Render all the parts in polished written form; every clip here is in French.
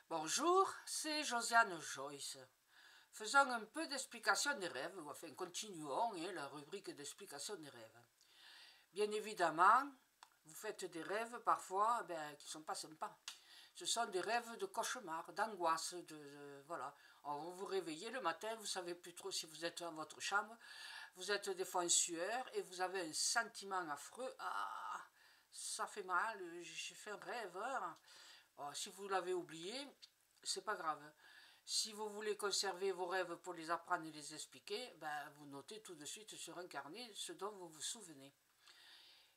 Bonjour, c'est Josiane Joyce. Faisons un peu d'explication des rêves, ou enfin continuons la rubrique d'explication des rêves. Bien évidemment, vous faites des rêves parfois qui ne sont pas sympas. Ce sont des rêves de cauchemar, d'angoisse, voilà. Alors, vous vous réveillez le matin, vous ne savez plus trop si vous êtes dans votre chambre, vous êtes des fois en sueur et vous avez un sentiment affreux. Ah, ça fait mal, j'ai fait un rêve. Alors, si vous l'avez oublié, c'est pas grave. Si vous voulez conserver vos rêves pour les apprendre et les expliquer, vous notez tout de suite sur un carnet ce dont vous vous souvenez.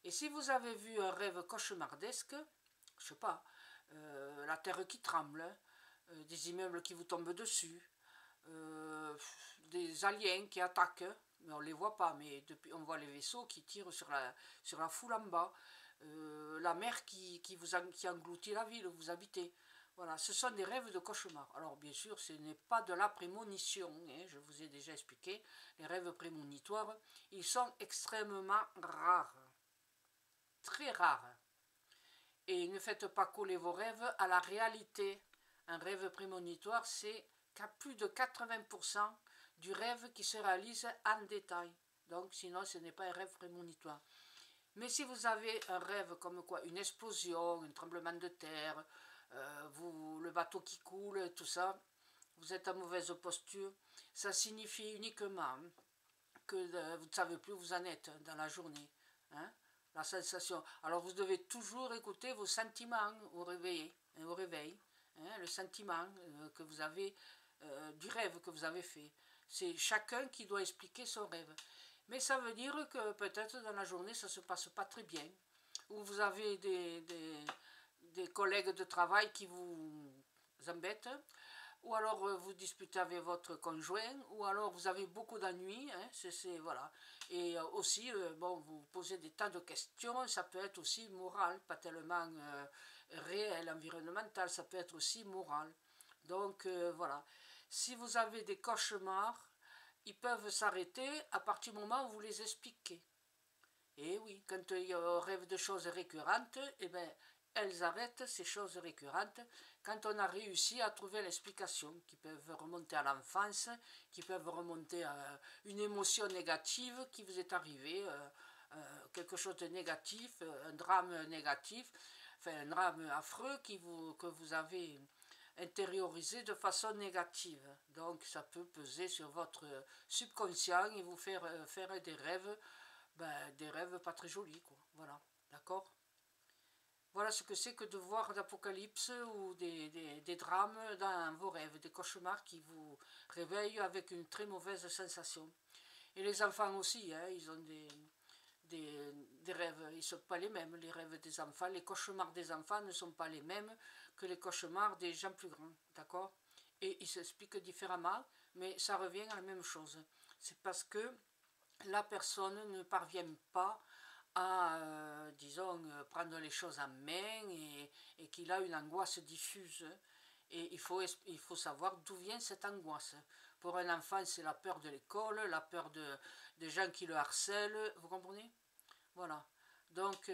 Et si vous avez vu un rêve cauchemardesque, je sais pas, la terre qui tremble, des immeubles qui vous tombent dessus, des aliens qui attaquent, mais on ne les voit pas, mais depuis, on voit les vaisseaux qui tirent sur la foule en bas, la mer qui engloutit la ville où vous habitez. Voilà, ce sont des rêves de cauchemar. Alors bien sûr, ce n'est pas de la prémonition, hein, je vous ai déjà expliqué, les rêves prémonitoires, ils sont extrêmement rares, très rares. Et ne faites pas coller vos rêves à la réalité. Un rêve prémonitoire, c'est qu'à plus de 80% du rêve qui se réalise en détail. Donc sinon, ce n'est pas un rêve prémonitoire. Mais si vous avez un rêve comme quoi, une explosion, un tremblement de terre, le bateau qui coule, tout ça, vous êtes en mauvaise posture, ça signifie uniquement que vous ne savez plus où vous en êtes dans la journée. Hein, la sensation. Alors vous devez toujours écouter vos sentiments au réveil, hein, le sentiment que vous avez du rêve que vous avez fait. C'est chacun qui doit expliquer son rêve. Mais ça veut dire que peut-être dans la journée ça ne se passe pas très bien. Ou vous avez des collègues de travail qui vous embêtent, ou alors vous disputez avec votre conjoint, ou alors vous avez beaucoup d'ennuis, hein, voilà. Et aussi, bon, vous posez des tas de questions, ça peut être aussi moral, pas tellement réel, environnemental, ça peut être aussi moral. Donc voilà, si vous avez des cauchemars, ils peuvent s'arrêter à partir du moment où vous les expliquez. Et oui, quand on rêve de choses récurrentes, eh bien, elles arrêtent ces choses récurrentes quand on a réussi à trouver l'explication, qui peuvent remonter à l'enfance, qui peuvent remonter à une émotion négative qui vous est arrivée, quelque chose de négatif, un drame négatif, enfin un drame affreux que vous avez intériorisé de façon négative. Donc ça peut peser sur votre subconscient et vous faire faire des rêves pas très jolis, quoi. Voilà, d'accord? Voilà ce que c'est que de voir l'apocalypse ou des drames dans vos rêves, des cauchemars qui vous réveillent avec une très mauvaise sensation. Et les enfants aussi, hein, ils ont des rêves, ils ne sont pas les mêmes, les rêves des enfants, les cauchemars des enfants ne sont pas les mêmes que les cauchemars des gens plus grands, d'accord? Et ils s'expliquent différemment, mais ça revient à la même chose. C'est parce que la personne ne parvient pas à, disons, prendre les choses en main et qu'il a une angoisse diffuse. Et il faut savoir d'où vient cette angoisse. Pour un enfant, c'est la peur de l'école, la peur des gens qui le harcèlent, vous comprenez? Voilà. Donc,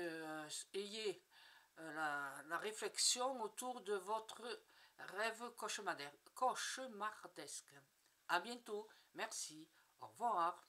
ayez la réflexion autour de votre rêve cauchemardesque. À bientôt. Merci. Au revoir.